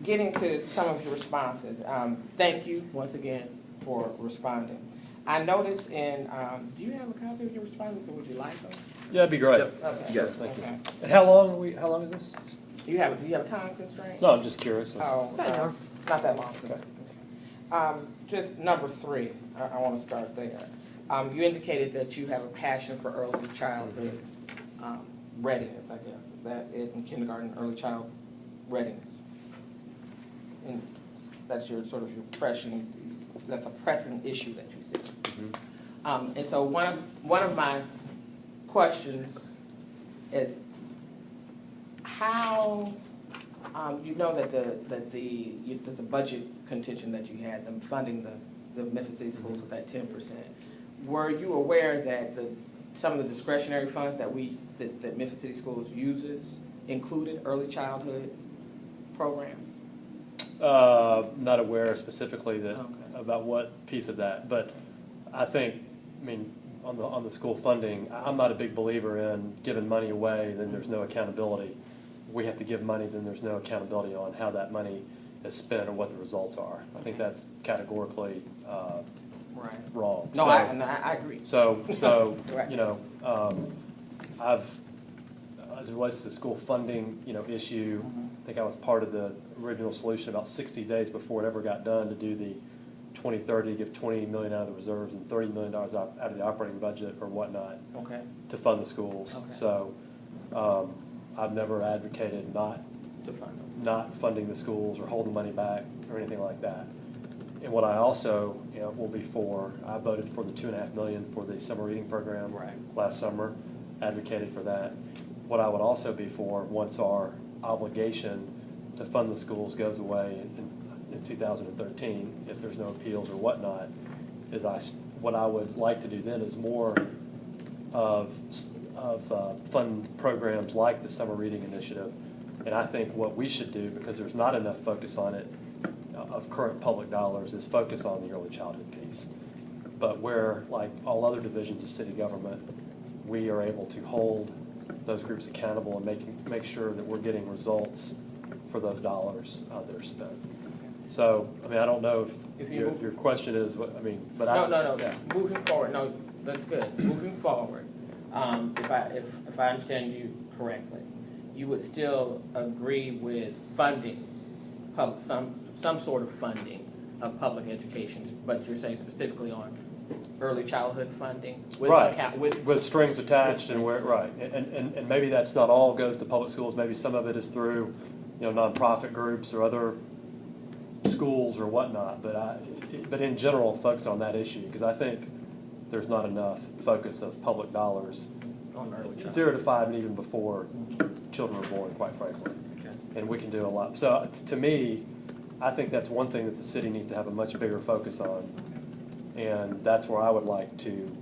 getting to some of your responses, thank you once again for responding. I noticed in, do you have a copy of your responses, or would you like them? Yeah, that'd be great. Yep. Okay. Yeah, thank you. Okay. And how long is this? Do you have a time constraint? No, I'm just curious. Oh, it's not that long. Okay. Just number 3, I want to start there. You indicated that you have a passion for early childhood readiness, I guess. That is in kindergarten, early child readiness. And that's your sort of your pressing, that's a pressing issue that you see. Mm-hmm. And so one of my questions is how you know that the budget contention that you had, them funding the Memphis City schools with that 10%. Were you aware that some of the discretionary funds that Memphis City Schools uses included early childhood programs? Not aware specifically about what piece of that, but I think, on the school funding, I'm not a big believer in giving money away, then there's no accountability. We have to give money, then there's no accountability on how that money is spent or what the results are. I think that's categorically Right. wrong. No, So, I agree. So Right. as it relates to the school funding, issue, I think I was part of the original solution about 60 days before it ever got done to do the 2030, give $20 million out of the reserves and $30 million out of the operating budget or whatnot Okay. to fund the schools. Okay. So I've never advocated not To fund them. not funding the schools or holding money back or anything like that. And what I also, will be for, I voted for the $2.5 million for the summer reading program Right. last summer, advocated for that. What I would also be for, once our obligation to fund the schools goes away in 2013, if there's no appeals or whatnot, is what I would like to do then is more of fund programs like the summer reading initiative. And I think what we should do, because there's not enough focus on it of current public dollars, is focus on the early childhood piece. But where, like all other divisions of city government, we are able to hold those groups accountable and make sure that we're getting results for those dollars that are spent. So, I don't know if your question is, but No. Yeah. Moving forward, no, that's good. Moving forward, if I understand you correctly, you would still agree with funding some sort of funding of public education, but you're saying specifically on early childhood funding with Right, with strings attached, and maybe that's not all goes to public schools. Maybe some of it is through, nonprofit groups or other schools or whatnot. But in general, focus on that issue, because I think there's not enough focus of public dollars on early childhood. 0 to 5 and even before children are born, quite frankly. Okay. And we can do a lot. So to me, I think that's one thing that the city needs to have a much bigger focus on. And that's where I would like to,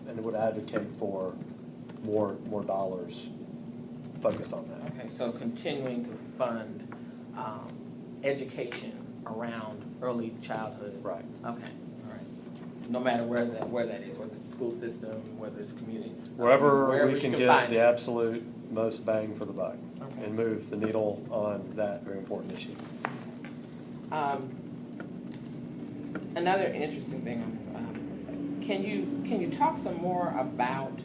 and would advocate for more dollars focused on that. Okay, so continuing to fund education around early childhood. Right. Okay, all right. No matter where that is, whether it's the school system, whether it's community. Wherever we can get find the it. absolute most bang for the buck, Okay. and move the needle on that very important issue. Another interesting thing, can you talk some more about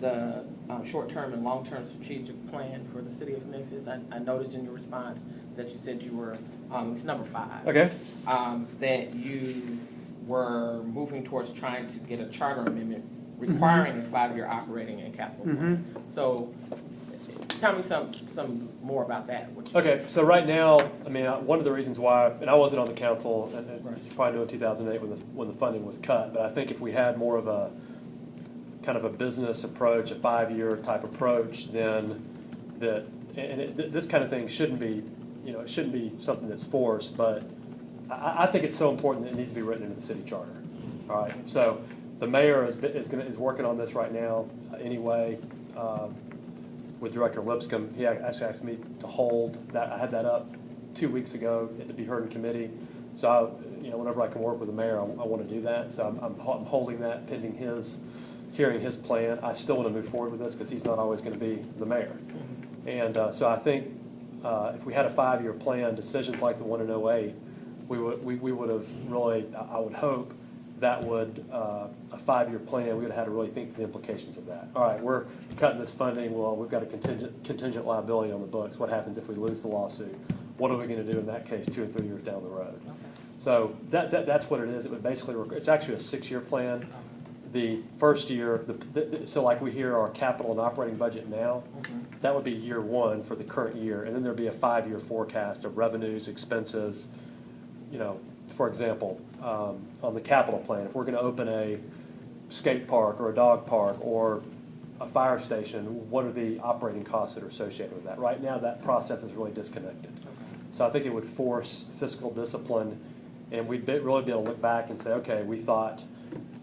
the short-term and long-term strategic plan for the city of Memphis? I noticed in your response that you said you were, it's number 5. Okay. That you were moving towards trying to get a charter amendment requiring a 5-year operating and capital plan. So tell me some more about that. Okay, so right now, one of the reasons why, and I wasn't on the council, and you probably know in 2008 when the funding was cut, but I think if we had more of a kind of a business approach, a 5-year type approach, then this kind of thing shouldn't be, it shouldn't be something that's forced, but I think it's so important that it needs to be written into the city charter. All right, so the mayor is working on this right now anyway. With Director Lipscomb, he actually asked me to hold that. I had that up 2 weeks ago to be heard in committee. So, whenever I can work with the mayor, I want to do that. So I'm holding that pending hearing his plan. I still want to move forward with this because he's not always going to be the mayor. And so I think if we had a 5-year plan, decisions like the one in '08, we would have really, I would hope, that would, a 5-year plan, we would have had to really think through the implications of that. All right, we're cutting this funding, well, we've got a contingent liability on the books. What happens if we lose the lawsuit? What are we going to do in that case 2 or 3 years down the road? Okay. So that's what it is. It would basically, it's actually a 6-year plan. The first year, so like we hear our capital and operating budget now, that would be year 1 for the current year, and then there'd be a 5-year forecast of revenues, expenses. You know, for example, on the capital plan, if we're going to open a skate park or a dog park or a fire station, what are the operating costs that are associated with that? Right now, that process is really disconnected. So I think it would force fiscal discipline, and we'd really be able to look back and say, okay, we thought,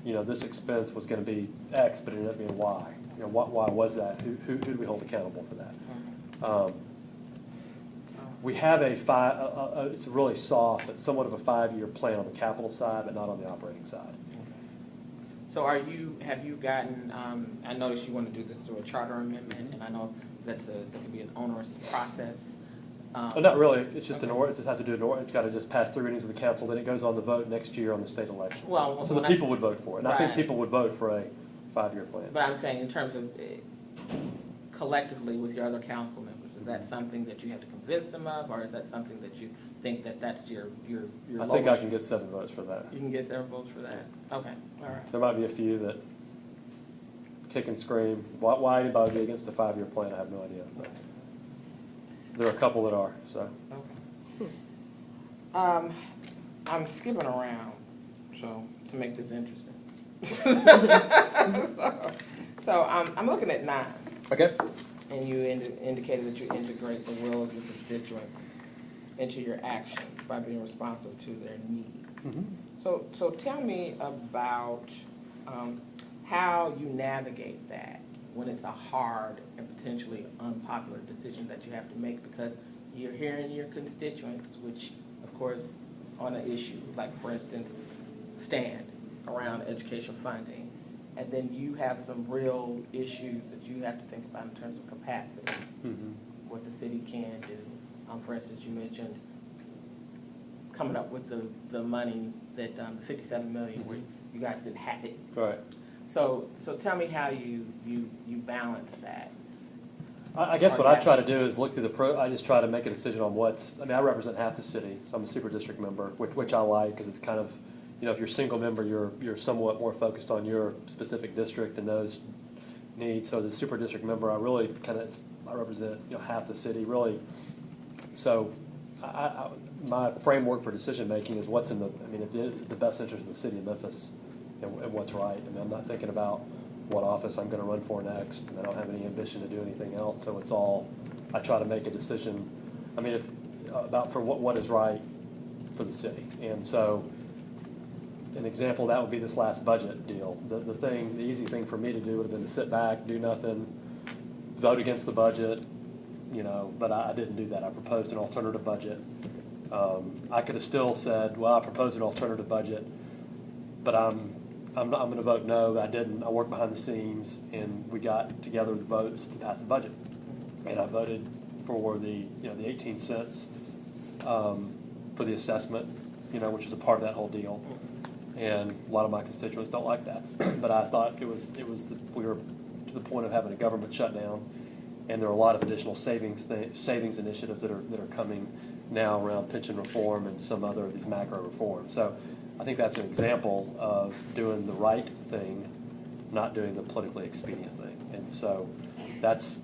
you know, this expense was going to be X, but it ended up being Y. You know, why was that? Who do we hold accountable for that? We have it's really soft, but somewhat of a 5-year plan on the capital side, but not on the operating side. So have you gotten, I noticed you want to do this through a charter amendment, and I know that can be an onerous process. Well, not really. It's just it just has to do it's got to just pass 3 readings of the council, then it goes on the vote next year on the state election. Well, so the people would vote for it. And right. I think people would vote for a 5-year plan. But I'm saying in terms of collectively with your other council members, is that something that you have to convince them of, or is that something that you think that's your I think I can get 7 votes for that. You can get 7 votes for that? Okay, all right. There might be a few that kick and scream. Why anybody would be against a 5-year plan, I have no idea. But there are a couple that are, so. Okay. I'm skipping around, so to make this interesting. so I'm looking at 9. Okay. And you indicated that you integrate the will of your constituents into your actions by being responsive to their needs. Mm-hmm. So tell me about how you navigate that when it's a hard and potentially unpopular decision that you have to make, because you're hearing your constituents, which of course on an issue, like for instance, stand around education funding, and then you have some real issues that you have to think about in terms of capacity, what the city can do. For instance, you mentioned coming up with the money that the $57 million, where you guys didn't have it. Right. So tell me how you balance that. I guess what I try to do is look through I just try to make a decision on I represent half the city, so I'm a super district member, which I like because it's kind of, you know, if you're a single member, you're somewhat more focused on your specific district and those needs. So as a super district member, I really I represent, you know, half the city, really. So my framework for decision making is what's in the best interest of the city of Memphis and what's right. I mean, I'm not thinking about what office I'm going to run for next, and I don't have any ambition to do anything else. So it's all, I try to make a decision, for what is right for the city. And so an example of that would be this last budget deal. The easy thing for me to do would have been to sit back, do nothing, vote against the budget, you know, but I didn't do that. I proposed an alternative budget. I could have still said, well, I proposed an alternative budget, but I'm going to vote no. I didn't. I worked behind the scenes, and we got together the votes to pass the budget. And I voted for the 18 cents for the assessment, you know, which is a part of that whole deal. And a lot of my constituents don't like that. But I thought we were to the point of having a government shutdown, and there are a lot of additional savings initiatives that are coming now around pension reform and some other of these macro reforms. So I think that's an example of doing the right thing, not doing the politically expedient thing. And so that's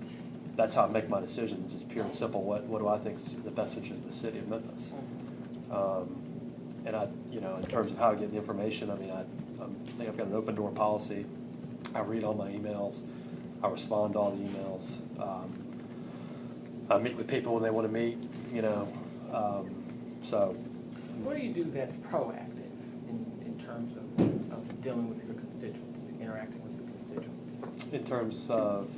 how I make my decisions, is pure and simple. What do I think is the best interest of the city of Memphis? And in terms of how I get the information, I think I've got an open door policy. I read all my emails. I respond to all the emails. I meet with people when they want to meet, you know. So. What do you do that's proactive in terms of dealing with your constituents, interacting with your constituents? In terms of?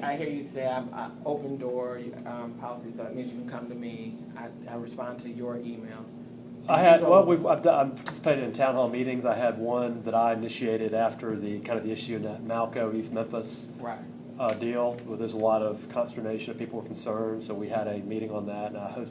I hear you say I'm open door policy, so that means you can come to me. I respond to your emails. I've participated in town hall meetings. I had one that I initiated after the issue in that Malco, East Memphis. Right. deal. Well, there's a lot of consternation, people were concerned, so we had a meeting on that, and I hosted